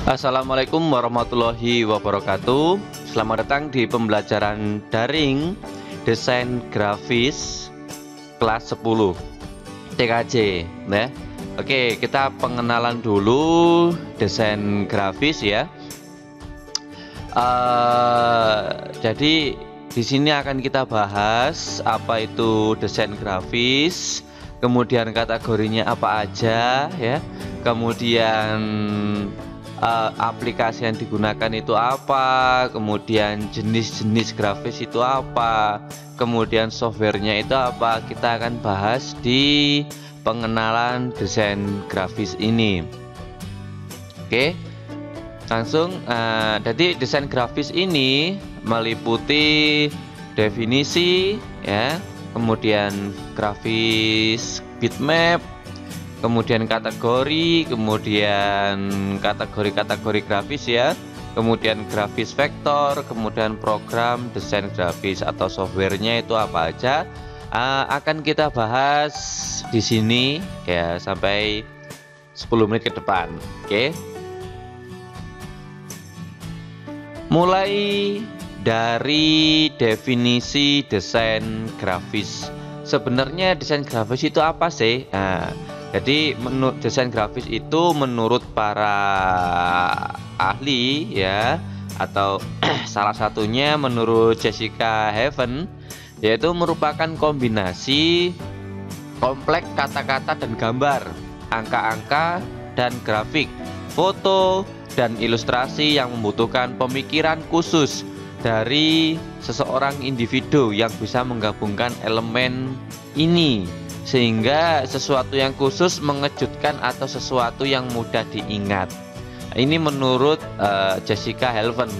Assalamualaikum warahmatullahi wabarakatuh. Selamat datang di pembelajaran daring desain grafis kelas 10 TKJ ya. Oke, kita pengenalan dulu desain grafis ya. Jadi di sini akan kita bahas apa itu desain grafis, kemudian kategorinya apa aja ya, kemudian aplikasi yang digunakan itu apa, kemudian jenis-jenis grafis itu apa, kemudian softwarenya itu apa. Kita akan bahas di pengenalan desain grafis ini. Oke, langsung. Jadi desain grafis ini meliputi definisi ya, kemudian grafis bitmap, kemudian kategori, kemudian kategori grafis ya, kemudian grafis vektor, kemudian program desain grafis atau softwarenya itu apa aja, akan kita bahas di sini ya sampai 10 menit ke depan. Oke. Mulai dari definisi desain grafis. Sebenarnya desain grafis itu apa sih? Jadi desain grafis itu menurut para ahli ya, atau salah satunya menurut Jessica Heaven, yaitu merupakan kombinasi kompleks kata-kata dan gambar, angka-angka dan grafik, foto dan ilustrasi yang membutuhkan pemikiran khusus dari seseorang individu yang bisa menggabungkan elemen ini sehingga sesuatu yang khusus, mengejutkan atau sesuatu yang mudah diingat. Ini menurut Jessica Heaven.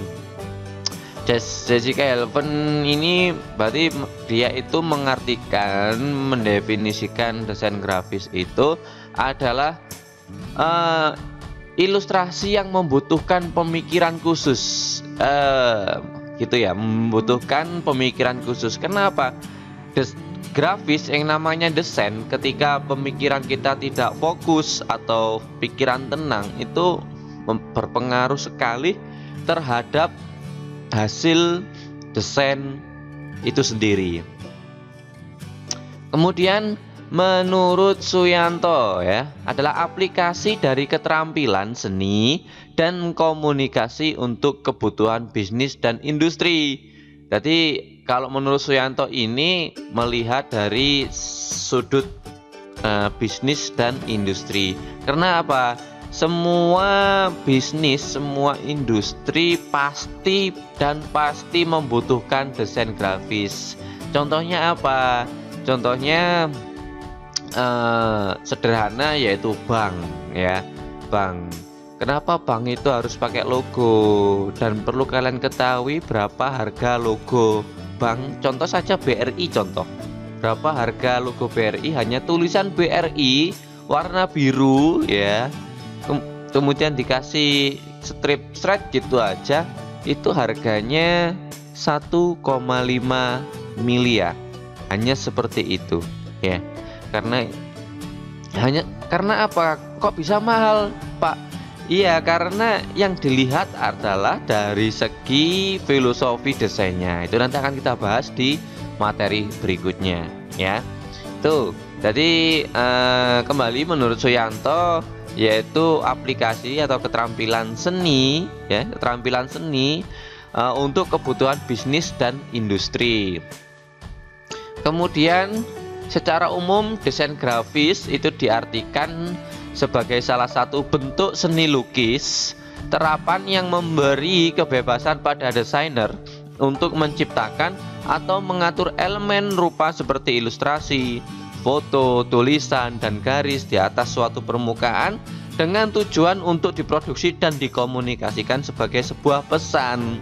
Jessica Heaven ini berarti dia itu mengartikan, mendefinisikan desain grafis itu adalah ilustrasi yang membutuhkan pemikiran khusus, gitu ya, membutuhkan pemikiran khusus. Kenapa? Grafis yang namanya desain, ketika pemikiran kita tidak fokus atau pikiran tenang, itu berpengaruh sekali terhadap hasil desain itu sendiri. Kemudian menurut Suyanto ya, adalah aplikasi dari keterampilan seni dan komunikasi untuk kebutuhan bisnis dan industri. Jadi kalau menurut Suyanto ini melihat dari sudut bisnis dan industri. Karena apa? Semua bisnis, semua industri pasti membutuhkan desain grafis. Contohnya apa? Contohnya sederhana, yaitu bank ya, bank. Kenapa bank itu harus pakai logo? Dan perlu kalian ketahui berapa harga logo bank. Contoh saja BRI, contoh. Berapa harga logo BRI? Hanya tulisan BRI warna biru ya. Kemudian dikasih strip gitu aja. Itu harganya 1,5 miliar. Hanya seperti itu ya. Karena apa? Kok bisa mahal, Pak? Iya, karena yang dilihat adalah dari segi filosofi desainnya. Itu nanti akan kita bahas di materi berikutnya ya. Tuh, jadi kembali menurut Suyanto, yaitu aplikasi atau keterampilan seni ya, keterampilan seni untuk kebutuhan bisnis dan industri. Kemudian secara umum desain grafis itu diartikan sebagai salah satu bentuk seni lukis, terapan yang memberi kebebasan pada desainer untuk menciptakan atau mengatur elemen rupa seperti ilustrasi, foto, tulisan, dan garis di atas suatu permukaan dengan tujuan untuk diproduksi dan dikomunikasikan sebagai sebuah pesan.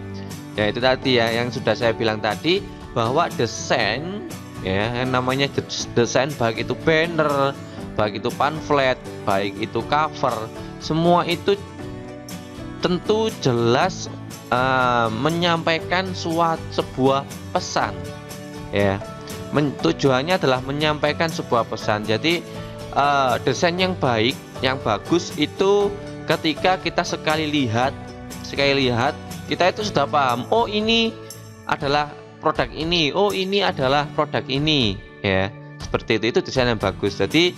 Ya, itu tadi ya yang sudah saya bilang tadi, bahwa desain ya, yang namanya desain, baik itu banner, baik itu pamflet, baik itu cover, semua itu tentu jelas menyampaikan sebuah pesan ya. Tujuannya adalah menyampaikan sebuah pesan. Jadi desain yang baik, yang bagus itu ketika kita sekali lihat kita itu sudah paham, oh ini adalah produk ini, oh ini adalah produk ini, ya seperti itu desain yang bagus. Jadi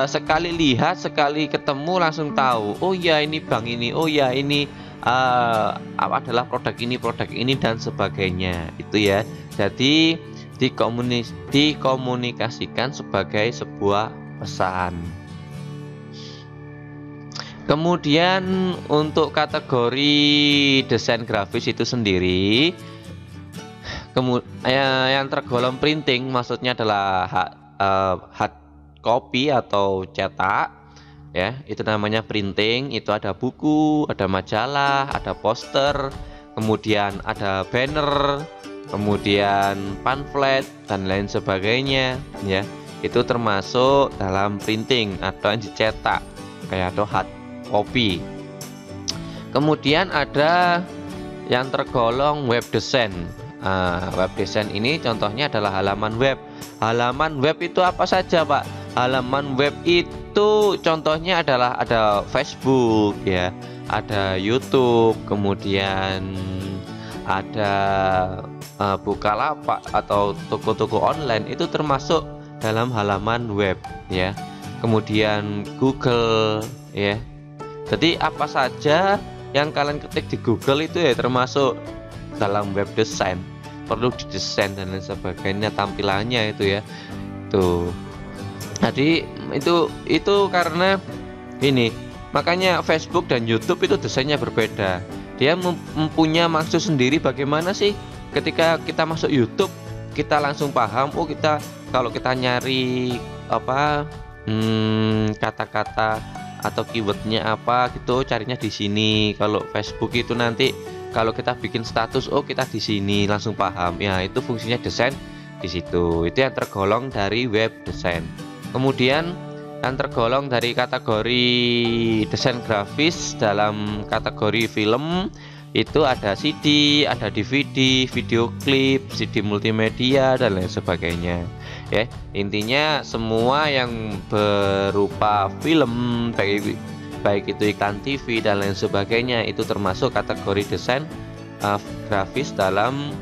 sekali lihat, sekali ketemu langsung tahu, oh ya ini bank ini, oh ya ini adalah produk ini dan sebagainya, itu ya. Jadi dikomunikasikan sebagai sebuah pesan. Kemudian untuk kategori desain grafis itu sendiri, yang tergolong printing maksudnya adalah hard copy atau cetak, ya itu namanya printing. Itu ada buku, ada majalah, ada poster, kemudian ada banner, kemudian pamflet dan lain sebagainya, ya itu termasuk dalam printing atau yang dicetak kayak atau hard copy. Kemudian ada yang tergolong web design. Web design ini contohnya adalah halaman web. Halaman web itu apa saja, Pak? Halaman web itu contohnya adalah ada Facebook, ya, ada YouTube, kemudian ada Bukalapak atau toko-toko online, itu termasuk dalam halaman web, ya. Kemudian Google, ya. Jadi apa saja yang kalian ketik di Google itu ya termasuk dalam web design. Perlu didesain dan lain sebagainya tampilannya itu, ya. Tuh. Jadi itu karena ini, makanya Facebook dan YouTube itu desainnya berbeda. Dia mempunyai maksud sendiri. Bagaimana sih ketika kita masuk YouTube kita langsung paham, oh kita kalau kita nyari kata-kata atau keywordnya apa gitu, carinya di sini. Kalau Facebook itu nanti kalau kita bikin status, oh kita di sini langsung paham. Ya itu fungsinya desain di situ. Itu yang tergolong dari web design. Kemudian yang tergolong dari kategori desain grafis dalam kategori film itu ada CD, ada DVD, video klip, CD multimedia dan lain sebagainya. Ya, intinya semua yang berupa film, baik itu iklan TV dan lain sebagainya, itu termasuk kategori desain grafis dalam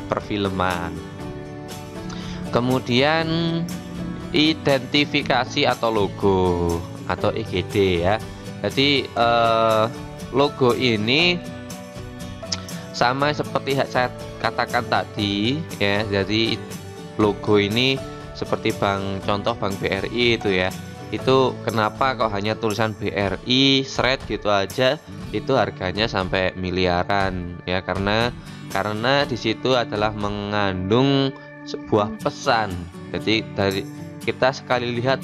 perfilman. Kemudian identifikasi atau logo atau IGD, ya. Jadi logo ini sama seperti saya katakan tadi, ya. Jadi logo ini seperti contoh Bank BRI itu, ya. Itu kenapa kok hanya tulisan BRI shred gitu aja, itu harganya sampai miliaran, ya, karena di situ adalah mengandung sebuah pesan. Jadi dari kita sekali lihat,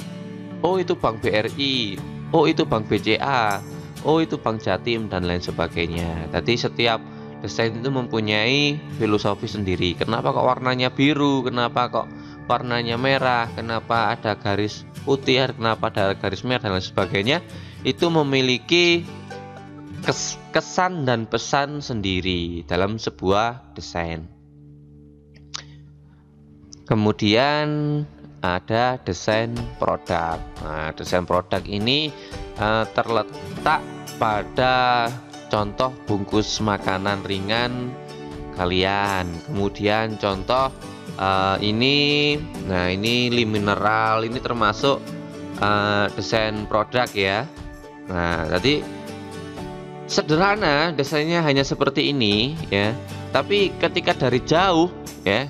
oh itu Bank BRI, oh itu Bank BCA, oh itu Bank Jatim dan lain sebagainya. Jadi setiap desain itu mempunyai filosofi sendiri. Kenapa kok warnanya biru, kenapa kok warnanya merah, kenapa ada garis putih, kenapa ada garis merah dan lain sebagainya. Itu memiliki kesan dan pesan sendiri dalam sebuah desain. Kemudian ada desain produk. Nah, desain produk ini terletak pada contoh bungkus makanan ringan kalian. Kemudian contoh ini, nah ini mineral, ini termasuk desain produk, ya. Nah, tadi sederhana desainnya hanya seperti ini, ya. Tapi ketika dari jauh, ya,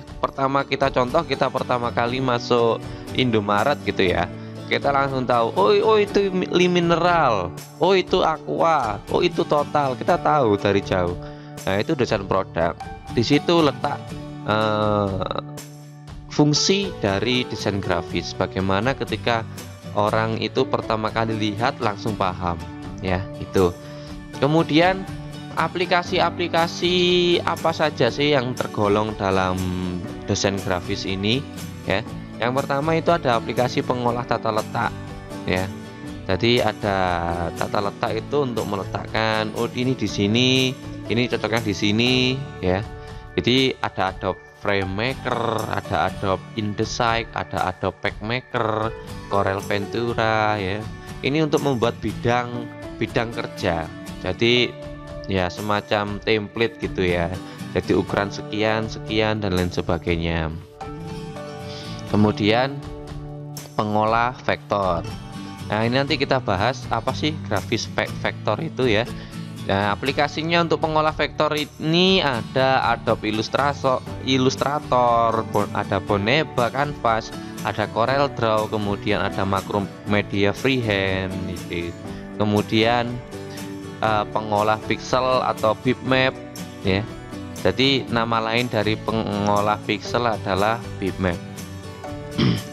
kita pertama kali masuk Indomaret gitu, ya, kita langsung tahu, oh itu mineral, oh itu aqua, oh itu total, kita tahu dari jauh. Nah itu desain produk. Di situ letak fungsi dari desain grafis. Bagaimana ketika orang itu pertama kali lihat langsung paham, ya itu. Kemudian aplikasi-aplikasi apa saja sih yang tergolong dalam desain grafis ini, ya. Yang pertama itu ada aplikasi pengolah tata letak, ya. Jadi ada tata letak itu untuk meletakkan, oh ini di sini, ini cocoknya di sini, ya. Jadi ada Adobe FrameMaker, ada Adobe InDesign, ada Adobe PageMaker, Corel Ventura, ya. Ini untuk membuat bidang bidang kerja. Jadi ya semacam template gitu ya. Jadi ukuran sekian sekian dan lain sebagainya. Kemudian pengolah vektor. Nah, ini nanti kita bahas apa sih grafis vektor itu ya. Nah, aplikasinya untuk pengolah vektor ini ada Adobe Illustrator, ada Bonneva Canvas, ada Corel Draw, kemudian ada Macromedia Freehand gitu. Kemudian pengolah pixel atau bitmap ya. Jadi nama lain dari pengolah pixel adalah bitmap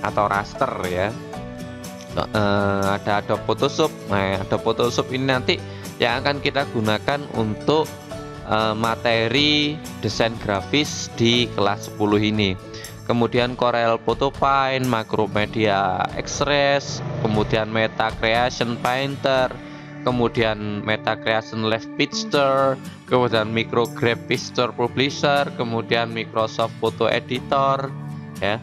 atau raster ya. Ada Adobe Photoshop. Nah, Adobe Photoshop ini nanti yang akan kita gunakan untuk materi desain grafis di kelas 10 ini. Kemudian Corel Photo Paint, Macromedia Express, kemudian Meta Creation Painter, kemudian Meta Creation Live Picture, kemudian Micrograph Picture Publisher, kemudian Microsoft Photo Editor ya.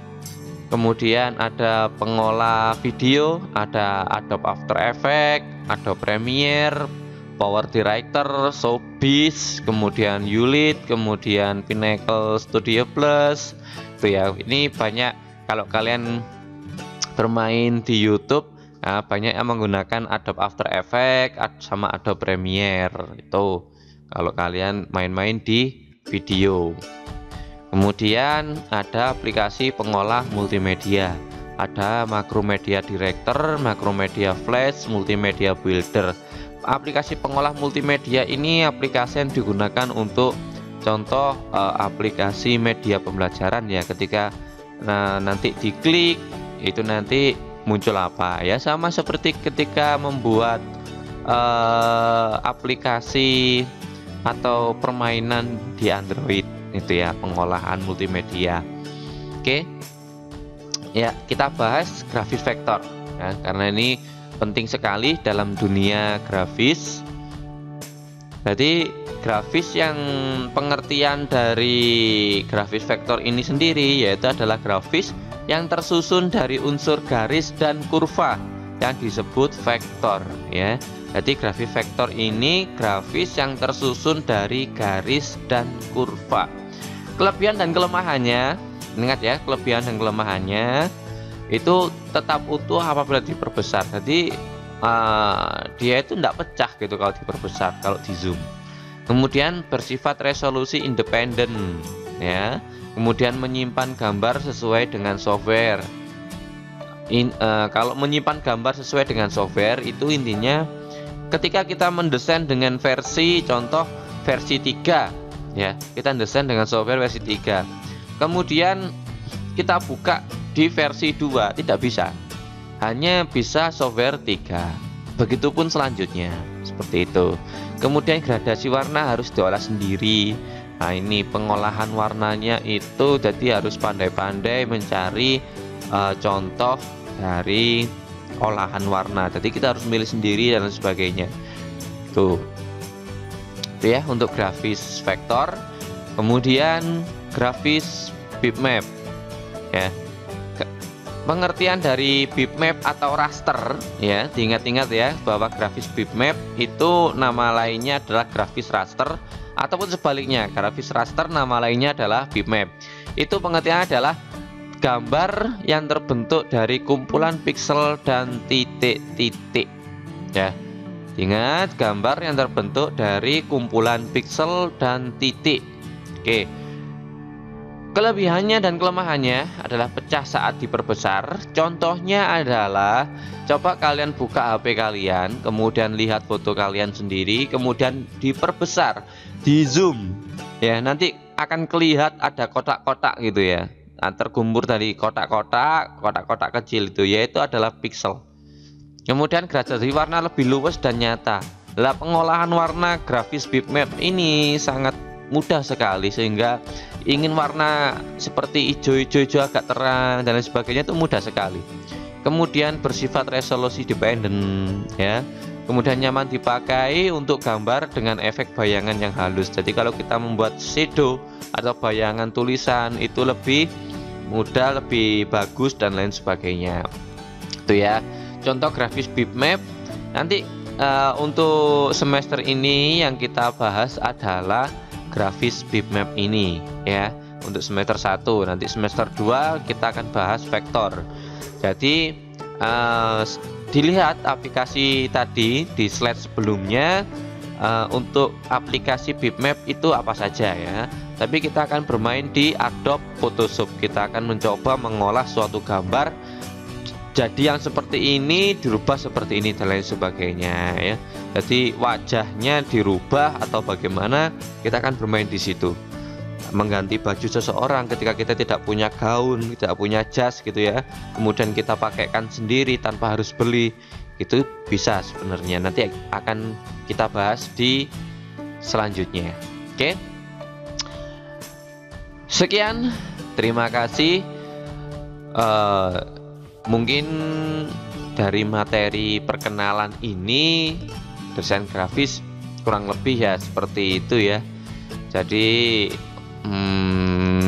Kemudian ada pengolah video, ada Adobe After Effects, Adobe Premiere, Power Director, Showbiz, kemudian Ulit, kemudian Pinnacle Studio Plus. Itu ya, ini banyak kalau kalian bermain di YouTube, nah, banyak yang menggunakan Adobe After Effects sama Adobe Premiere. Itu kalau kalian main-main di video. Kemudian ada aplikasi pengolah multimedia. Ada Macromedia Director, Macromedia Flash, Multimedia Builder. Aplikasi pengolah multimedia ini aplikasi yang digunakan untuk contoh aplikasi media pembelajaran ya. Ketika nanti diklik itu nanti muncul apa ya, sama seperti ketika membuat aplikasi atau permainan di Android itu ya, pengolahan multimedia. Oke ya, kita bahas grafis vektor ya, karena ini penting sekali dalam dunia grafis. Jadi grafis yang pengertian dari grafis vektor ini sendiri yaitu adalah grafis yang tersusun dari unsur garis dan kurva yang disebut vektor ya. Jadi grafis vektor ini grafis yang tersusun dari garis dan kurva. Kelebihan dan kelemahannya, ingat ya, kelebihan dan kelemahannya itu tetap utuh apabila diperbesar. Jadi dia itu tidak pecah gitu kalau diperbesar, kalau di zoom. Kemudian bersifat resolusi independen ya. Kemudian menyimpan gambar sesuai dengan software. Kalau menyimpan gambar sesuai dengan software itu intinya ketika kita mendesain dengan versi contoh versi 3 ya, kita desain dengan software versi 3. Kemudian kita buka di versi 2 tidak bisa. Hanya bisa software 3. Begitupun selanjutnya, seperti itu. Kemudian gradasi warna harus diolah sendiri. Nah, ini pengolahan warnanya itu jadi harus pandai-pandai mencari contoh dari olahan warna. Jadi kita harus milih sendiri dan sebagainya. Tuh. Itu ya untuk grafis vektor. Kemudian grafis bitmap. Ya. Pengertian dari bitmap atau raster ya, diingat-ingat ya bahwa grafis bitmap itu nama lainnya adalah grafis raster ataupun sebaliknya, grafis raster nama lainnya adalah bitmap. Itu pengertiannya adalah gambar yang terbentuk dari kumpulan piksel dan titik-titik ya. Ingat, gambar yang terbentuk dari kumpulan piksel dan titik. Oke. Kelebihannya dan kelemahannya adalah pecah saat diperbesar. Contohnya adalah coba kalian buka HP kalian, kemudian lihat foto kalian sendiri, kemudian diperbesar, di zoom ya, nanti akan kelihatan ada kotak-kotak gitu ya. Nah, tergumpur dari kotak-kotak kecil itu yaitu adalah piksel. Kemudian gradasi warna lebih luwes dan nyata. Lah, pengolahan warna grafis bitmap ini sangat mudah sekali sehingga ingin warna seperti hijau-hijau agak terang dan lain sebagainya itu mudah sekali. Kemudian bersifat resolusi dependent ya. Kemudian nyaman dipakai untuk gambar dengan efek bayangan yang halus. Jadi kalau kita membuat shadow atau bayangan tulisan itu lebih mudah, lebih bagus dan lain sebagainya. Itu ya. Contoh grafis bitmap. Nanti untuk semester ini yang kita bahas adalah grafis bitmap ini ya, untuk semester 1. Nanti semester 2 kita akan bahas vektor. Jadi dilihat aplikasi tadi di slide sebelumnya, untuk aplikasi bitmap itu apa saja ya. Tapi kita akan bermain di Adobe Photoshop. Kita akan mencoba mengolah suatu gambar jadi yang seperti ini dirubah seperti ini dan lain sebagainya ya. Jadi wajahnya dirubah atau bagaimana, kita akan bermain di situ. Mengganti baju seseorang ketika kita tidak punya gaun, tidak punya jas gitu ya, kemudian kita pakaikan sendiri tanpa harus beli, itu bisa sebenarnya. Nanti akan kita bahas di selanjutnya. Oke, sekian, terima kasih. Mungkin dari materi perkenalan ini desain grafis kurang lebih ya seperti itu ya. Jadi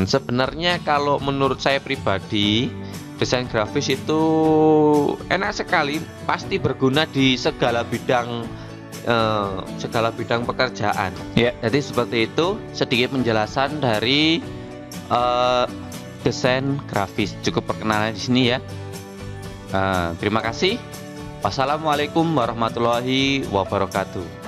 sebenarnya kalau menurut saya pribadi, desain grafis itu enak sekali, pasti berguna di segala bidang pekerjaan. Ya, jadi seperti itu sedikit penjelasan dari desain grafis. Cukup perkenalan di sini ya. Terima kasih. Wassalamualaikum warahmatullahi wabarakatuh.